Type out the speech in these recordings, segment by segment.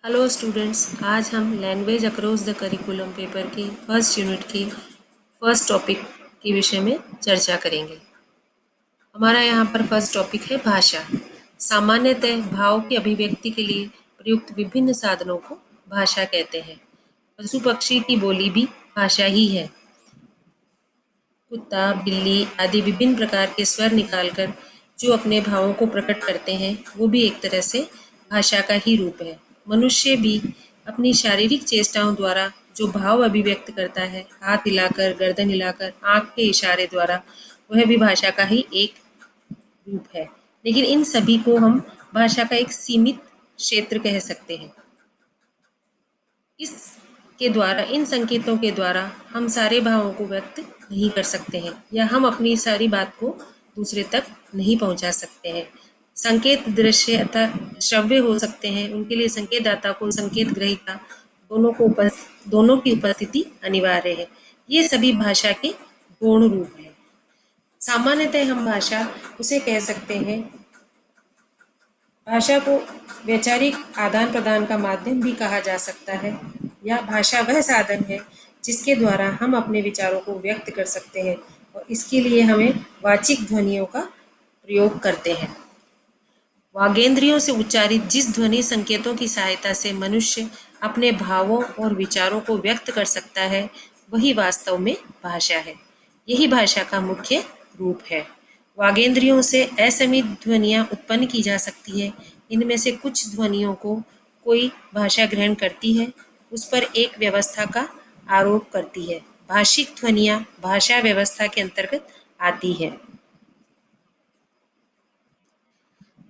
Hello students, आज हम language across the curriculum paper की फर्स्ट यूनिट की फर्स्ट टॉपिक के विषय में चर्चा करेंगे। हमारा यहाँ पर फर्स्ट टॉपिक है भाषा। सामान्यतः भाव की अभिव्यक्ति के लिए प्रयुक्त विभिन्न साधनों को भाषा कहते हैं। पशु पक्षी की बोली भी भाषा ही है। कुत्ता, बिल्ली आदि विभिन्न प्रकार के स्वर निकालकर जो अपने भावों को प्रकट करते हैं, वो भी एक तरह से भाषा का ही रूप है। मनुष्य भी अपनी शारीरिक चेष्टाओं द्वारा जो भाव अभिव्यक्त करता है, हाथ हिलाकर, गर्दन हिलाकर, आँख के इशारे द्वारा, वह भी भाषा का ही एक रूप है। लेकिन इन सभी को हम भाषा का एक सीमित क्षेत्र कह सकते हैं। इसके द्वारा, इन संकेतों के द्वारा हम सारे भावों को व्यक्त नहीं कर सकते हैं या हम अपनी सारी बात को दूसरे तक नहीं पहुंचा सकते हैं। संकेत दृश्य अथवा श्रव्य हो सकते हैं। उनके लिए संकेतदाता को संकेत ग्रहीता दोनों की उपस्थिति अनिवार्य है। ये सभी भाषा के गौण रूप है। सामान्यतः हम भाषा उसे कह सकते हैं, भाषा को वैचारिक आदान प्रदान का माध्यम भी कहा जा सकता है, या भाषा वह साधन है जिसके द्वारा हम अपने विचारों को व्यक्त कर सकते हैं और इसके लिए हमें वाचिक ध्वनियों का प्रयोग करते हैं। वागेंद्रियों से उच्चारित जिस ध्वनि संकेतों की सहायता से मनुष्य अपने भावों और विचारों को व्यक्त कर सकता है, वही वास्तव में भाषा है। यही भाषा का मुख्य रूप है। वागेंद्रियों से असमित ध्वनियाँ उत्पन्न की जा सकती है। इनमें से कुछ ध्वनियों को कोई भाषा ग्रहण करती है, उस पर एक व्यवस्था का आरोप करती है। भाषिक ध्वनियाँ भाषा व्यवस्था के अंतर्गत आती है।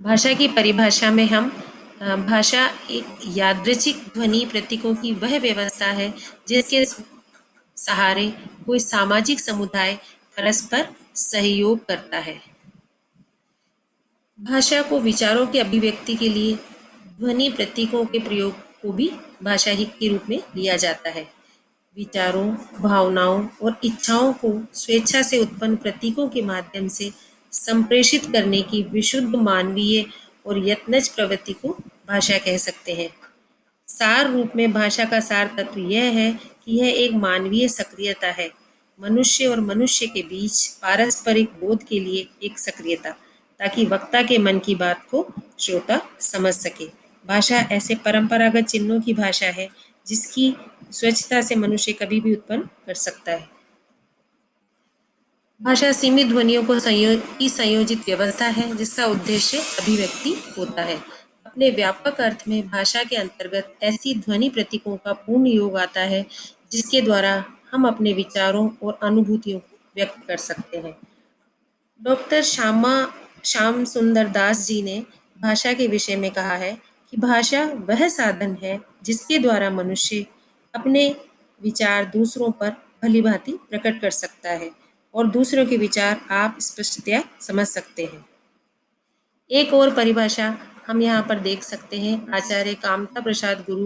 भाषा की परिभाषा में हम भाषा एक यादृच्छिक ध्वनि प्रतीकों की वह व्यवस्था है जिसके सहारे कोई सामाजिक समुदाय परस्पर सहयोग करता है। भाषा को विचारों की अभिव्यक्ति के लिए ध्वनि प्रतीकों के प्रयोग को भी भाषा ही के रूप में लिया जाता है। विचारों, भावनाओं और इच्छाओं को स्वेच्छा से उत्पन्न प्रतीकों के माध्यम से संप्रेषित करने की विशुद्ध मानवीय और यत्नज प्रवृत्ति को भाषा कह सकते हैं। सार रूप में भाषा का सार तत्व यह है कि यह एक मानवीय सक्रियता है। मनुष्य और मनुष्य के बीच पारस्परिक बोध के लिए एक सक्रियता, ताकि वक्ता के मन की बात को श्रोता समझ सके। भाषा ऐसे परंपरागत चिन्हों की भाषा है जिसकी स्वच्छता से मनुष्य कभी भी उत्पन्न कर सकता है। भाषा सीमित ध्वनियों को संयोजित व्यवस्था है जिसका उद्देश्य अभिव्यक्ति होता है। अपने व्यापक अर्थ में भाषा के अंतर्गत ऐसी ध्वनि प्रतीकों का पूर्ण योग आता है जिसके द्वारा हम अपने विचारों और अनुभूतियों को व्यक्त कर सकते हैं। डॉक्टर श्याम सुंदर दास जी ने भाषा के विषय में कहा है कि भाषा वह साधन है जिसके द्वारा मनुष्य अपने विचार दूसरों पर भलीभांति प्रकट कर सकता है और दूसरों के विचार आप स्पष्टतया समझ सकते हैं। एक और परिभाषा हम यहाँ पर देख सकते हैं, आचार्य कामता प्रसाद गुरु।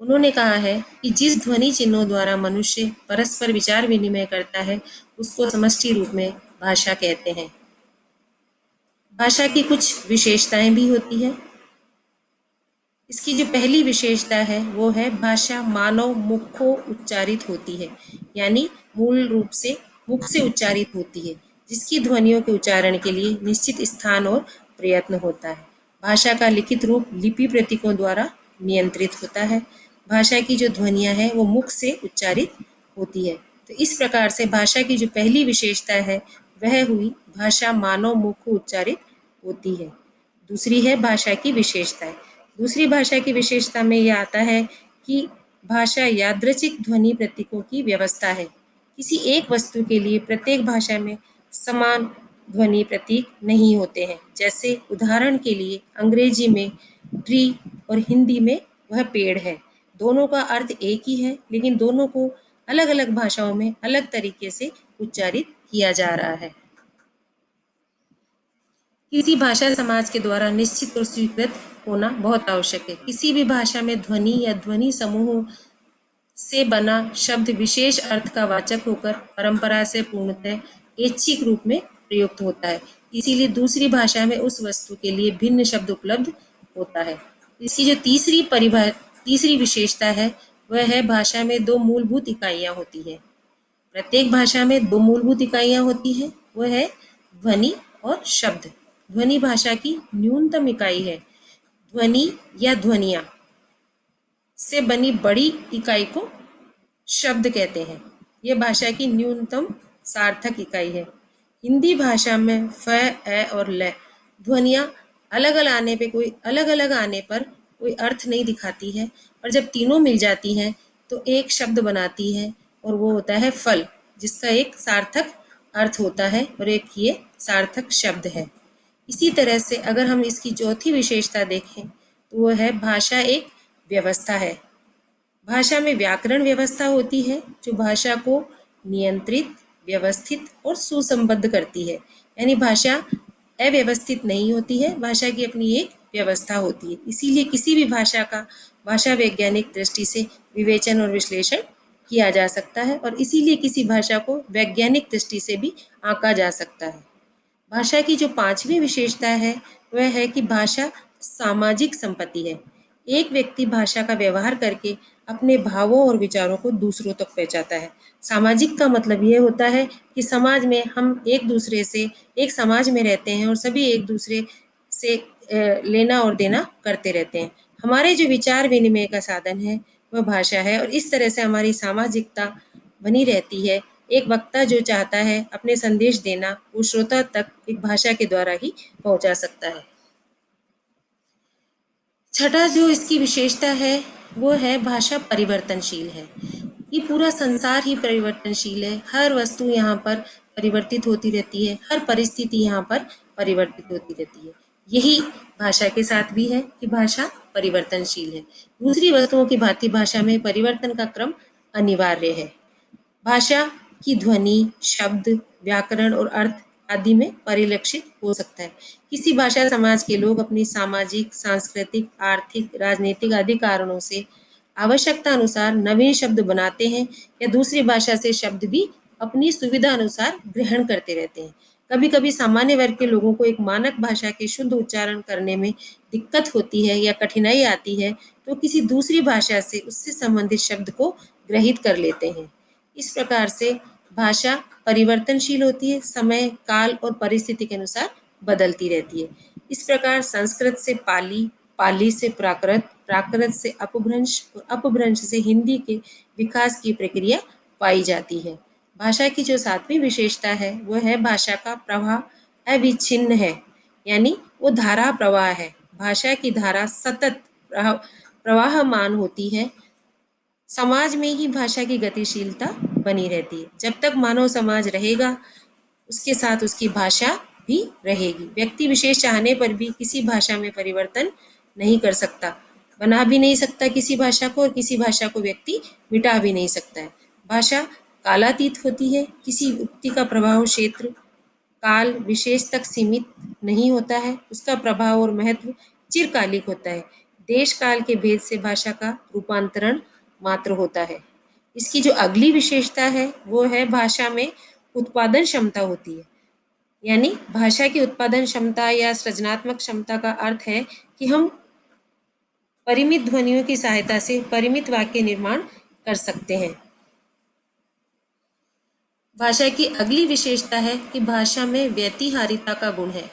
उन्होंने कहा है कि जिस ध्वनि चिन्हों द्वारा मनुष्य परस्पर विचार विनिमय करता है, उसको समष्टि रूप में भाषा कहते हैं। भाषा की कुछ विशेषताएं भी होती है। इसकी जो पहली विशेषता है वो है भाषा मानव मुखों उच्चारित होती है, यानी मूल रूप से मुख से उच्चारित होती है, जिसकी ध्वनियों के उच्चारण के लिए निश्चित स्थान और प्रयत्न होता है। भाषा का लिखित रूप लिपि प्रतीकों द्वारा नियंत्रित होता है। भाषा की जो ध्वनियाँ हैं वो मुख से उच्चारित होती है। तो इस प्रकार से भाषा की जो पहली विशेषता है वह हुई भाषा मानव मुख को उच्चारित होती है। दूसरी है भाषा की विशेषताएं। दूसरी भाषा की विशेषता में यह आता है कि भाषा यादृच्छिक ध्वनि प्रतीकों की व्यवस्था है। किसी एक वस्तु के लिए प्रत्येक भाषा में समान ध्वनि प्रतीक नहीं होते हैं। जैसे उदाहरण के लिए अंग्रेजी में ट्री और हिंदी में वह पेड़ है। दोनों का अर्थ एक ही है, लेकिन दोनों को अलग अलग भाषाओं में अलग तरीके से उच्चारित किया जा रहा है। किसी भाषा समाज के द्वारा निश्चित और स्वीकृत होना बहुत आवश्यक है। किसी भी भाषा में ध्वनि या ध्वनि समूह से बना शब्द विशेष अर्थ का वाचक होकर परंपरा से पूर्णतः ऐच्छिक रूप में प्रयुक्त होता है। इसीलिए दूसरी भाषा में उस वस्तु के लिए भिन्न शब्द उपलब्ध होता है। इसकी जो तीसरी विशेषता है वह है भाषा में दो मूलभूत इकाइयाँ होती है। प्रत्येक भाषा में दो मूलभूत इकाइयाँ होती हैं, वह है ध्वनि और शब्द। ध्वनि भाषा की न्यूनतम इकाई है। ध्वनि या ध्वनियाँ से बनी बड़ी इकाई को शब्द कहते हैं। ये भाषा की न्यूनतम सार्थक इकाई है। हिंदी भाषा में फ, ए और ल ध्वनियाँ अलग अलग आने पर कोई अर्थ नहीं दिखाती है, पर जब तीनों मिल जाती हैं तो एक शब्द बनाती है और वो होता है फल, जिसका एक सार्थक अर्थ होता है और एक ये सार्थक शब्द है। इसी तरह से अगर हम इसकी चौथी विशेषता देखें तो वो है भाषा एक व्यवस्था है। भाषा में व्याकरण व्यवस्था होती है जो भाषा को नियंत्रित, व्यवस्थित और सुसंबद्ध करती है। यानी भाषा अव्यवस्थित नहीं होती है, भाषा की अपनी एक व्यवस्था होती है। इसीलिए किसी भी भाषा का भाषा वैज्ञानिक दृष्टि से विवेचन और विश्लेषण किया जा सकता है और इसीलिए किसी भाषा को वैज्ञानिक दृष्टि से भी आंका जा सकता है। भाषा की जो पांचवी विशेषता है वह है कि भाषा सामाजिक संपत्ति है। एक व्यक्ति भाषा का व्यवहार करके अपने भावों और विचारों को दूसरों तक पहुंचाता है। सामाजिक का मतलब ये होता है कि समाज में हम एक समाज में रहते हैं और सभी एक दूसरे से लेना और देना करते रहते हैं। हमारे जो विचार विनिमय का साधन है वह भाषा है और इस तरह से हमारी सामाजिकता बनी रहती है। एक वक्ता जो चाहता है अपने संदेश देना वो श्रोता तक एक भाषा के द्वारा ही पहुंचा सकता है। छठा जो इसकी विशेषता है वो है भाषा परिवर्तनशील है। ये पूरा संसार ही परिवर्तनशील है। हर वस्तु यहाँ पर परिवर्तित होती रहती है, हर परिस्थिति यहाँ पर परिवर्तित होती रहती है। यही भाषा के साथ भी है कि भाषा परिवर्तनशील है। दूसरी वस्तुओं की भांति भाषा में परिवर्तन का क्रम अनिवार्य है। भाषा की ध्वनि, शब्द, व्याकरण और अर्थ आदि में परिलक्षित हो सकता है। किसी भाषा समाज के लोग अपनी सामाजिक, सांस्कृतिक, आर्थिक, राजनीतिक आदि कारणों से आवश्यकता अनुसार नवीन शब्द बनाते हैं या दूसरी भाषा से शब्द भी अपनी सुविधा अनुसार ग्रहण करते रहते हैं। कभी कभी सामान्य वर्ग के लोगों को एक मानक भाषा के शुद्ध उच्चारण करने में दिक्कत होती है या कठिनाई आती है तो किसी दूसरी भाषा से उससे संबंधित शब्द को ग्रहित कर लेते हैं। इस प्रकार से भाषा परिवर्तनशील होती है, समय, काल और परिस्थिति के अनुसार बदलती रहती है। इस प्रकार संस्कृत से पाली, पाली से प्राकृत, प्राकृत से अपभ्रंश और अपभ्रंश से हिंदी के विकास की प्रक्रिया पाई जाती है। भाषा की जो सातवीं विशेषता है वह है भाषा का प्रवाह अविच्छिन्न है, यानी वो धारा प्रवाह है। भाषा की धारा सतत प्रवाहमान होती है। समाज में ही भाषा की गतिशीलता बनी रहती है। जब तक मानव समाज रहेगा उसके साथ उसकी भाषा भी रहेगी। व्यक्ति विशेष चाहने पर भी किसी भाषा में परिवर्तन नहीं कर सकता, बना भी नहीं सकता किसी भाषा को और किसी भाषा को व्यक्ति मिटा भी नहीं सकता है। भाषा कालातीत होती है। किसी उक्ति का प्रभाव क्षेत्र, काल, विशेष तक सीमित नहीं होता है। उसका प्रभाव और महत्व चिरकालिक होता है। देश काल के भेद से भाषा का रूपांतरण मात्र होता है। इसकी जो अगली विशेषता है वो है भाषा में उत्पादन क्षमता होती है। यानी भाषा की उत्पादन क्षमता या सृजनात्मक क्षमता का अर्थ है कि हम परिमित ध्वनियों की सहायता से परिमित वाक्य निर्माण कर सकते हैं। भाषा की अगली विशेषता है कि भाषा में व्यतिहारिता का गुण है।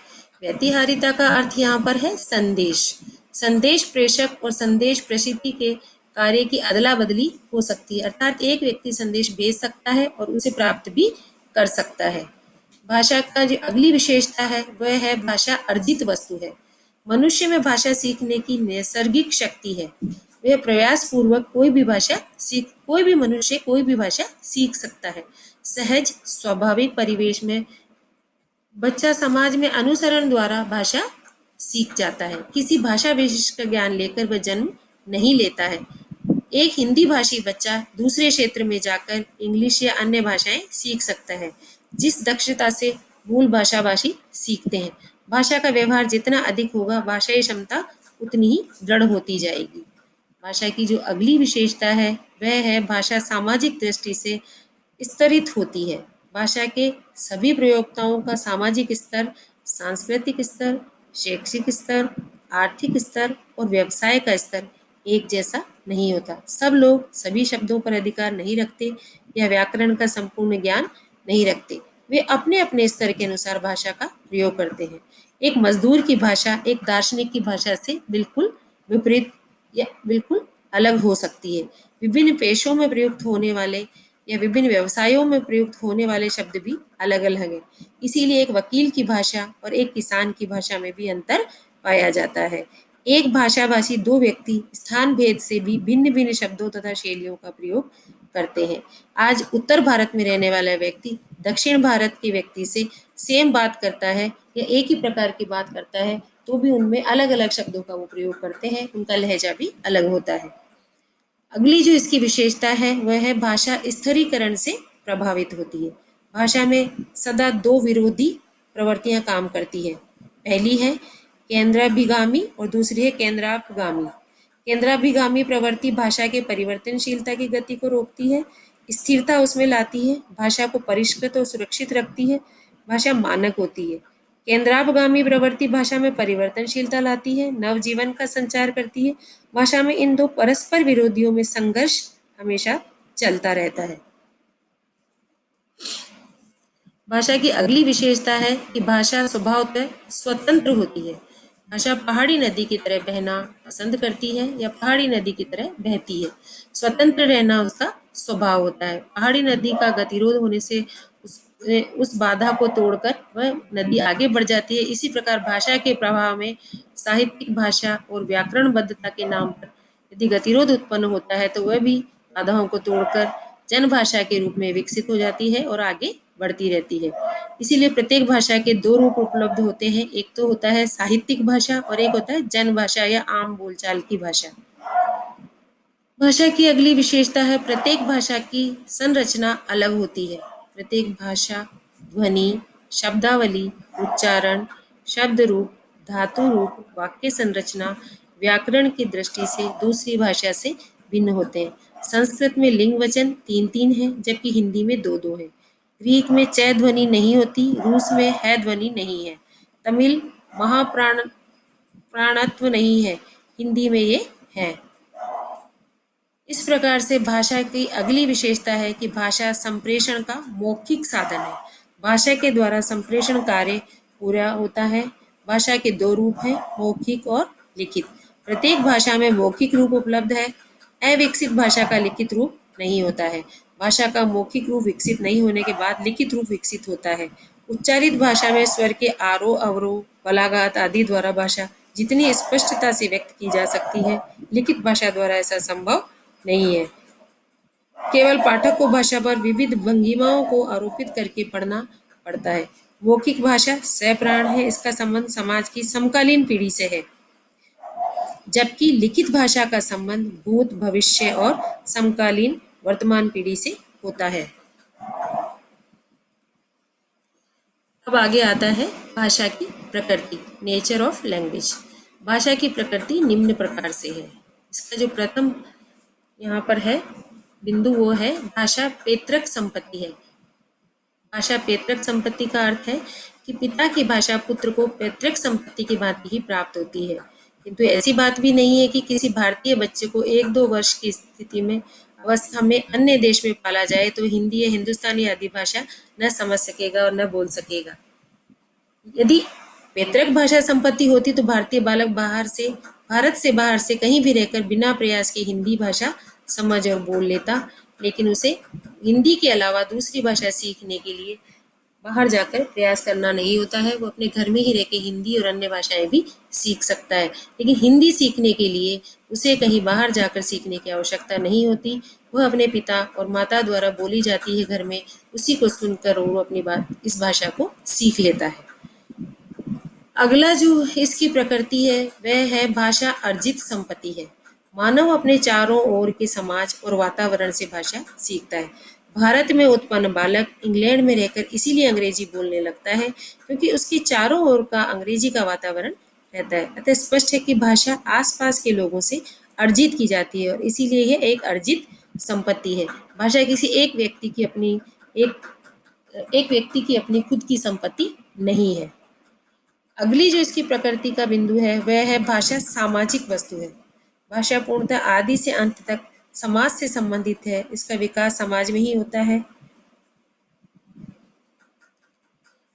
व्यतिहारिता का अर्थ यहाँ पर है संदेश। संदेश प्रेषक और संदेश प्रसिद्धि के कार्य की अदला बदली हो सकती है, अर्थात एक व्यक्ति संदेश भेज सकता है और उसे प्राप्त भी कर सकता है। भाषा का जो अगली विशेषता है वह है भाषा अर्जित वस्तु है। मनुष्य में भाषा सीखने की नैसर्गिक शक्ति है। वह प्रयास पूर्वक कोई भी मनुष्य कोई भी भाषा सीख सकता है। सहज स्वाभाविक परिवेश में बच्चा समाज में अनुसरण द्वारा भाषा सीख जाता है। किसी भाषा विशिष्ट का ज्ञान लेकर वह जन्म नहीं लेता है। एक हिंदी भाषी बच्चा दूसरे क्षेत्र में जाकर इंग्लिश या अन्य भाषाएं सीख सकता है, जिस दक्षता से मूल भाषाभाषी सीखते हैं। भाषा का व्यवहार जितना अधिक होगा भाषाई क्षमता उतनी ही दृढ़ होती जाएगी। भाषा की जो अगली विशेषता है वह है भाषा सामाजिक दृष्टि से स्तरित होती है। भाषा के सभी प्रयोक्ताओं का सामाजिक स्तर, सांस्कृतिक स्तर, शैक्षिक स्तर आर्थिक स्तर और व्यवसाय का स्तर एक जैसा नहीं होता। सब लोग सभी शब्दों पर अधिकार नहीं रखते या व्याकरण का संपूर्ण ज्ञान नहीं रखते। वे अपने अपने स्तर के अनुसार भाषा का प्रयोग करते हैं। एक मजदूर की भाषा एक दार्शनिक की भाषा से बिल्कुल विपरीत या बिल्कुल अलग हो सकती है। विभिन्न पेशों में प्रयुक्त होने वाले या विभिन्न व्यवसायों में प्रयुक्त होने वाले शब्द भी अलग अलग हैं। इसीलिए एक वकील की भाषा और एक किसान की भाषा में भी अंतर पाया जाता है। एक भाषाभाषी दो व्यक्ति स्थान भेद से भी भिन्न भिन्न शब्दों तथा शैलियों का प्रयोग करते हैं। आज उत्तर भारत में रहने वाला व्यक्ति दक्षिण भारत के व्यक्ति से सेम बात करता है या एक ही प्रकार की बात करता है तो भी उनमें अलग अलग शब्दों का वो प्रयोग करते हैं, उनका लहजा भी अलग होता है। अगली जो इसकी विशेषता है वह है भाषा स्थिरीकरण से प्रभावित होती है। भाषा में सदा दो विरोधी प्रवृत्तियां काम करती है। पहली है केंद्राभिगामी और दूसरी है केंद्रापगामी। केंद्राभिगामी प्रवृत्ति भाषा के परिवर्तनशीलता की गति को रोकती है, स्थिरता उसमें लाती है, भाषा को परिष्कृत और सुरक्षित रखती है, भाषा मानक होती है। केंद्रापगामी प्रवृत्ति भाषा में परिवर्तनशीलता लाती है, नवजीवन का संचार करती है। भाषा में इन दो परस्पर विरोधियों में संघर्ष हमेशा चलता रहता है। भाषा की अगली विशेषता है कि भाषा स्वभावतः स्वतंत्र होती है। भाषा पहाड़ी नदी की तरह बहना पसंद करती है या पहाड़ी नदी की तरह बहती है। स्वतंत्र रहना उसका स्वभाव होता है। पहाड़ी नदी का गतिरोध होने से उस बाधा को तोड़कर वह नदी आगे बढ़ जाती है। इसी प्रकार भाषा के प्रभाव में साहित्यिक भाषा और व्याकरणबद्धता के नाम पर यदि गतिरोध उत्पन्न होता है तो वह भी बाधाओं को तोड़कर जनभाषा के रूप में विकसित हो जाती है और आगे बढ़ती रहती है। इसीलिए प्रत्येक भाषा के दो रूप उपलब्ध होते हैं, एक तो होता है साहित्यिक भाषा और एक होता है जनभाषा या आम बोलचाल की भाषा। भाषा की अगली विशेषता है प्रत्येक भाषा की संरचना अलग होती है। प्रत्येक भाषा ध्वनि, शब्दावली, उच्चारण, शब्द रूप, धातु रूप, वाक्य संरचना, व्याकरण की दृष्टि से दूसरी भाषा से भिन्न होते हैं। संस्कृत में लिंग वचन 3-3 है जबकि हिंदी में 2-2 है। ग्रीक में च ध्वनि नहीं होती, रूस में है ध्वनि नहीं है, तमिल प्राणत्व नहीं है, हिंदी में ये है। इस प्रकार से भाषा की अगली विशेषता है कि भाषा संप्रेषण का मौखिक साधन है। भाषा के द्वारा संप्रेषण कार्य पूरा होता है। भाषा के दो रूप हैं, मौखिक और लिखित। प्रत्येक भाषा में मौखिक रूप उपलब्ध है। अविकसित भाषा का लिखित रूप नहीं होता है। भाषा का मौखिक रूप विकसित नहीं होने के बाद लिखित रूप विकसित होता है। उच्चारित भाषा में स्वर के आरोह अवरोह, बलाघात आदि द्वारा भाषा जितनी स्पष्टता से व्यक्त की जा सकती है, लिखित भाषा द्वारा ऐसा संभव नहीं है। केवल पाठक को भाषा पर विविध भंगिमाओं को आरोपित करके पढ़ना पड़ता है। मौखिक भाषा सप्राण है, इसका संबंध समाज की समकालीन पीढ़ी से है, जबकि लिखित भाषा का संबंध भूत, भविष्य और समकालीन वर्तमान पीढ़ी से होता है। अब आगे आता है भाषा की प्रकृति, नेचर ऑफ लैंग्वेज। भाषा की प्रकृति निम्न प्रकार से है। इसका जो प्रथम यहाँ पर है बिंदु वो है भाषा पैतृक संपत्ति है। भाषा पैतृक संपत्ति का अर्थ है कि पिता की भाषा पुत्र को पैतृक संपत्ति की भांति ही प्राप्त होती है, किंतु ऐसी बात भी नहीं है कि किसी भारतीय बच्चे को 1-2 वर्ष की स्थिति में अवस्था में अन्य देश में पाला जाए तो हिंदी या हिंदुस्तानी आदि भाषा न समझ सकेगा और न बोल सकेगा। यदि पैतृक भाषा संपत्ति होती तो भारतीय बालक भारत से बाहर से कहीं भी रहकर बिना प्रयास के हिंदी भाषा समझ और बोल लेता, लेकिन उसे हिंदी के अलावा दूसरी भाषा सीखने के लिए बाहर जाकर प्रयास करना नहीं होता है। वो अपने घर में ही रह के हिंदी और अन्य भाषाएं भी सीख सकता है, लेकिन हिंदी सीखने के लिए उसे कहीं बाहर जाकर सीखने की आवश्यकता नहीं होती। वह अपने पिता और माता द्वारा बोली जाती है घर में, उसी को सुनकर वो अपनी इस भाषा को सीख लेता है। अगला जो इसकी प्रकृति है वह है भाषा अर्जित संपत्ति है। मानव अपने चारों ओर के समाज और वातावरण से भाषा सीखता है। भारत में उत्पन्न बालक इंग्लैंड में रहकर इसीलिए अंग्रेजी बोलने लगता है क्योंकि उसके चारों ओर का अंग्रेजी का वातावरण रहता है। अतः स्पष्ट है कि भाषा आसपास के लोगों से अर्जित की जाती है और इसीलिए यह एक अर्जित संपत्ति है। भाषा किसी एक व्यक्ति की अपनी खुद की संपत्ति नहीं है। अगली जो इसकी प्रकृति का बिंदु है वह है भाषा सामाजिक वस्तु है। भाषा पूर्णतः आदि से अंत तक समाज से संबंधित है। इसका विकास समाज में ही होता है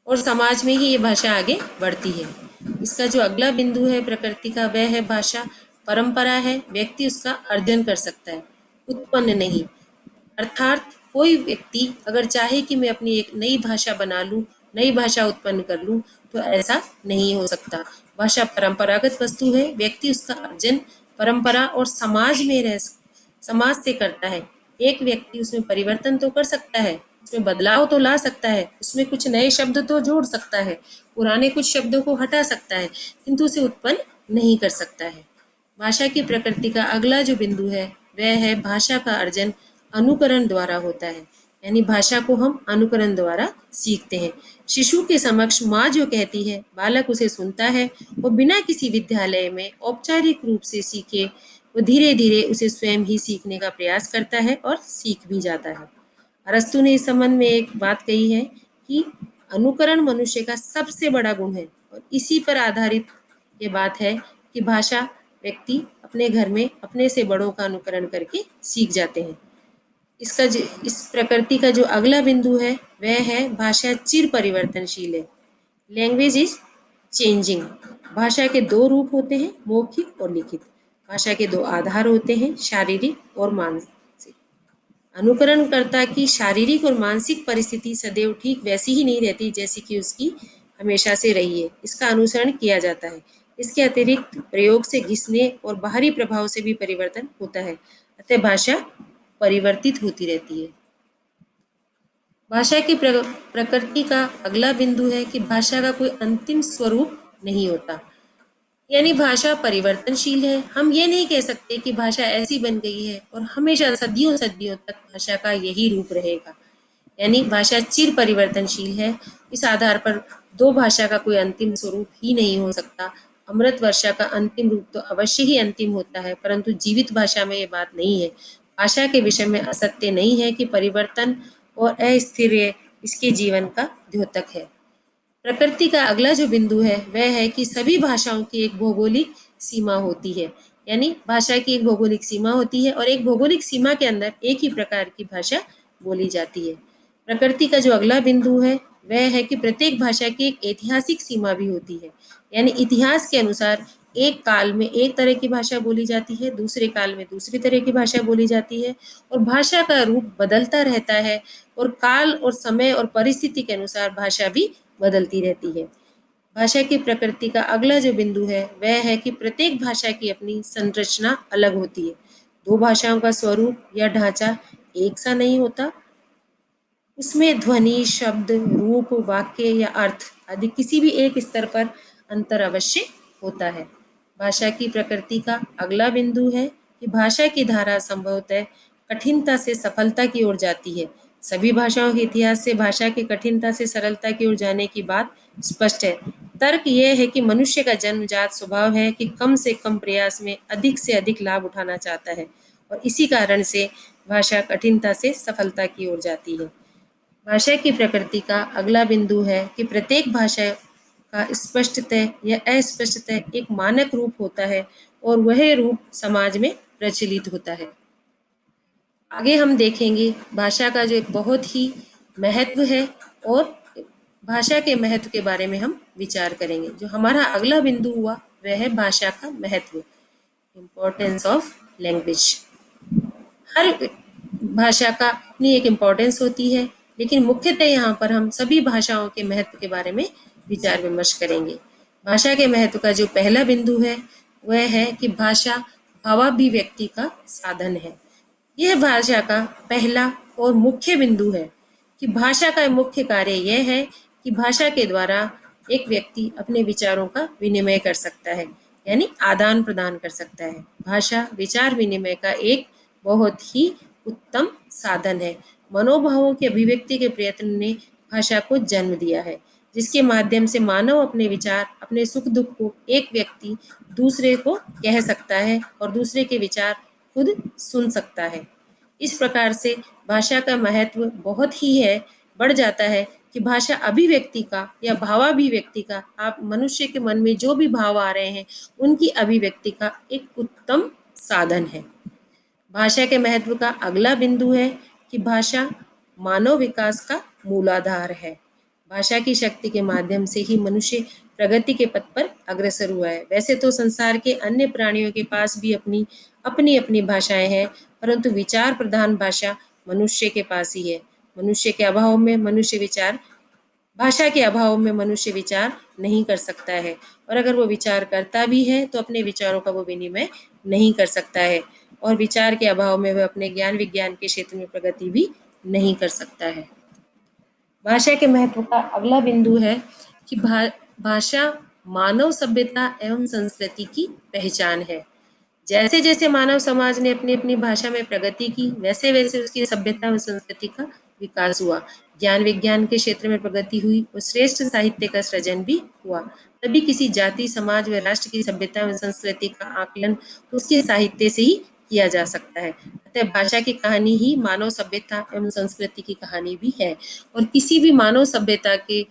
और समाज में ही ये भाषा आगे बढ़ती है। इसका जो अगला बिंदु है प्रकृति का वह है भाषा परंपरा है। व्यक्ति उसका अर्जन कर सकता है, उत्पन्न नहीं। अर्थात कोई व्यक्ति अगर चाहे कि मैं अपनी एक नई भाषा बना लूं, नई भाषा उत्पन्न कर लूं, तो ऐसा नहीं हो सकता। भाषा परंपरागत वस्तु है। व्यक्ति उसका अर्जन परंपरा और समाज से करता है। एक व्यक्ति उसमें परिवर्तन तो कर सकता है, उसमें बदलाव तो ला सकता है, उसमें कुछ नए शब्द तो जोड़ सकता है, पुराने कुछ शब्दों को हटा सकता है, किंतु उसे उत्पन्न नहीं कर सकता है। भाषा की प्रकृति का अगला जो बिंदु है वह है भाषा का अर्जन अनुकरण द्वारा होता है। यानी भाषा को हम अनुकरण द्वारा सीखते हैं। शिशु के समक्ष माँ जो कहती है बालक उसे सुनता है। वो बिना किसी विद्यालय में औपचारिक रूप से सीखे, वो धीरे धीरे उसे स्वयं ही सीखने का प्रयास करता है और सीख भी जाता है। अरस्तु ने इस संबंध में एक बात कही है कि अनुकरण मनुष्य का सबसे बड़ा गुण है और इसी पर आधारित ये बात है कि भाषा व्यक्ति अपने घर में अपने से बड़ों का अनुकरण करके सीख जाते हैं। इस प्रकृति का जो अगला बिंदु है वह है भाषा चिर परिवर्तनशील है। Language is changing. भाषा के दो रूप होते हैं, मौखिक और लिखित। भाषा के दो आधार होते हैं, शारीरिक और मानसिक। अनुकरणकर्ता की शारीरिक और मानसिक परिस्थिति सदैव ठीक वैसी ही नहीं रहती जैसी कि उसकी हमेशा से रही है। इसका अनुसरण किया जाता है। इसके अतिरिक्त प्रयोग से घिसने और बाहरी प्रभाव से भी परिवर्तन होता है। अतः भाषा परिवर्तित होती रहती है। भाषा की प्रकृति का अगला बिंदु है कि भाषा का कोई अंतिम स्वरूप नहीं होता। यानी भाषा परिवर्तनशील है। हम ये नहीं कह सकते कि भाषा ऐसी बन गई है और हमेशा सदियों सदियों तक भाषा का यही रूप रहेगा। यानी भाषा चिर परिवर्तनशील है। इस आधार पर दो भाषा का कोई अंतिम स्वरूप ही नहीं हो सकता। अमृत वर्षा का अंतिम रूप तो अवश्य ही अंतिम होता है, परंतु जीवित भाषा में ये बात नहीं है। भाषा के विषय में असत्य नहीं है कि परिवर्तन और अस्थिर इसके जीवन का द्योतक है। प्रकृति का अगला जो बिंदु है वह है कि सभी भाषाओं की एक भौगोलिक सीमा होती है। यानी भाषा की एक भौगोलिक सीमा होती है और एक भौगोलिक सीमा के अंदर एक ही प्रकार की भाषा बोली जाती है। प्रकृति का जो अगला बिंदु है वह है कि प्रत्येक भाषा की एक ऐतिहासिक सीमा भी होती है। यानी इतिहास के अनुसार एक काल में एक तरह की भाषा बोली जाती है, दूसरे काल में दूसरी तरह की भाषा बोली जाती है और भाषा का रूप बदलता रहता है और काल और समय और परिस्थिति के अनुसार भाषा भी बदलती रहती है। भाषा की प्रकृति का अगला जो बिंदु है वह है कि प्रत्येक भाषा की अपनी संरचना अलग होती है। दो भाषाओं का स्वरूप या ढांचा एक सा नहीं होता। उसमें ध्वनि, शब्द, रूप, वाक्य या अर्थ आदि किसी भी एक स्तर पर अंतर अवश्य होता है। भाषा की प्रकृति का अगला बिंदु है कि भाषा की धारा संभवतः कठिनता से सफलता की ओर जाती है। सभी भाषाओं के इतिहास से भाषा की कठिनता से सरलता की ओर जाने की बात स्पष्ट है। तर्क यह है कि मनुष्य का जन्मजात स्वभाव है कि कम से कम प्रयास में अधिक से अधिक लाभ उठाना चाहता है और इसी कारण से भाषा कठिनता से सफलता की ओर जाती है। भाषा की प्रकृति का अगला बिंदु है कि प्रत्येक भाषा का स्पष्टतः या अस्पष्टतः एक मानक रूप होता है और वह रूप समाज में प्रचलित होता है। आगे हम देखेंगे भाषा का जो एक बहुत ही महत्व है और भाषा के महत्व के बारे में हम विचार करेंगे। जो हमारा अगला बिंदु हुआ वह है भाषा का महत्व, इम्पोर्टेंस ऑफ लैंग्वेज। हर भाषा का अपनी एक इम्पोर्टेंस होती है, लेकिन मुख्यतः यहाँ पर हम सभी भाषाओं के महत्व के बारे में विचार विमर्श करेंगे। भाषा के महत्व का जो पहला बिंदु है वह है कि भाषा भावाभिव्यक्ति का साधन है। यह भाषा का पहला और मुख्य बिंदु है कि भाषा का मुख्य कार्य यह है कि भाषा के द्वारा एक व्यक्ति अपने विचारों का विनिमय कर सकता है, यानी आदान प्रदान कर सकता है। भाषा विचार विनिमय का एक बहुत ही उत्तम साधन है। मनोभावों की अभिव्यक्ति के प्रयत्न ने भाषा को जन्म दिया है, जिसके माध्यम से मानव अपने विचार, अपने सुख दुख को एक व्यक्ति दूसरे को कह सकता है और दूसरे के विचार खुद सुन सकता है। इस प्रकार से भाषा का महत्व बहुत ही है बढ़ जाता है कि भाषा अभिव्यक्ति का या भावाभिव्यक्ति का, आप मनुष्य के मन में जो भी भाव आ रहे हैं उनकी अभिव्यक्ति का एक उत्तम साधन है। भाषा के महत्व का अगला बिंदु है कि भाषा मानव विकास का मूलाधार है। भाषा की शक्ति के माध्यम से ही मनुष्य प्रगति के पथ पर अग्रसर हुआ है। वैसे तो संसार के अन्य प्राणियों के पास भी अपनी अपनी अपनी भाषाएं हैं, परंतु विचार प्रधान भाषा मनुष्य के पास ही है। मनुष्य के अभाव में मनुष्य विचार भाषा के अभाव में मनुष्य विचार नहीं कर सकता है, और अगर वो विचार करता भी है तो अपने विचारों का वो विनिमय नहीं कर सकता है, और विचार के अभाव में वह अपने ज्ञान विज्ञान के क्षेत्र में प्रगति भी नहीं कर सकता है। भाषा के महत्व का अगला बिंदु है कि भाषा मानव सभ्यता एवं संस्कृति की पहचान है। जैसे जैसे मानव समाज ने अपनी अपनी भाषा में प्रगति की, वैसे वैसे उसकी सभ्यता और संस्कृति का विकास हुआ। ज्ञान विज्ञान के क्षेत्र में प्रगति हुई और श्रेष्ठ साहित्य का सृजन भी हुआ। तभी किसी जाति, समाज व राष्ट्र की सभ्यता और संस्कृति का आकलन उसके साहित्य से ही किया जा सकता है। अतः भाषा की कहानी ही मानव सभ्यता एवं संस्कृति की कहानी भी है, और किसी भी मानव सभ्यता के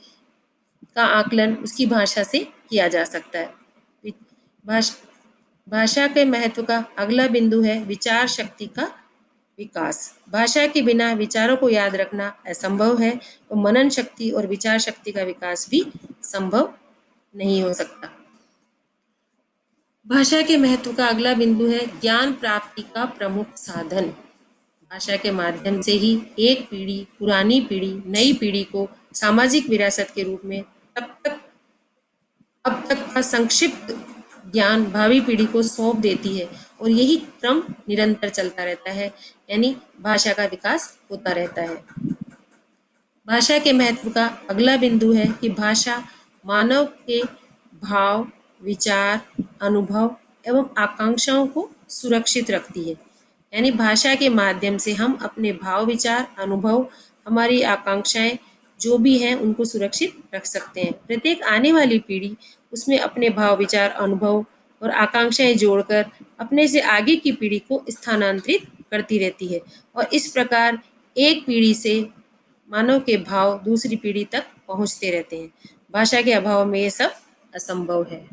का आकलन उसकी भाषा से किया जा सकता है। भाषा के महत्व का अगला बिंदु है विचार शक्ति का विकास। भाषा के बिना विचारों को याद रखना असंभव है, और मनन शक्ति और विचार शक्ति का विकास भी संभव नहीं हो सकता। भाषा के महत्व का अगला बिंदु है ज्ञान प्राप्ति का प्रमुख साधन। भाषा के माध्यम से ही एक पीढ़ी पुरानी पीढ़ी नई पीढ़ी को सामाजिक विरासत के रूप में अब तक का संक्षिप्त ज्ञान भावी पीढ़ी को सौंप देती है, और यही क्रम निरंतर चलता रहता है, यानी भाषा का विकास होता रहता है। भाषा के महत्व का अगला बिंदु है कि भाषा मानव के भाव, विचार, अनुभव एवं आकांक्षाओं को सुरक्षित रखती है। यानी भाषा के माध्यम से हम अपने भाव, विचार, अनुभव, हमारी आकांक्षाएं जो भी हैं उनको सुरक्षित रख सकते हैं। प्रत्येक आने वाली पीढ़ी उसमें अपने भाव, विचार, अनुभव और आकांक्षाएं जोड़कर अपने से आगे की पीढ़ी को स्थानांतरित करती रहती है, और इस प्रकार एक पीढ़ी से मानव के भाव दूसरी पीढ़ी तक पहुंचते रहते हैं। भाषा के अभाव में ये सब असंभव है।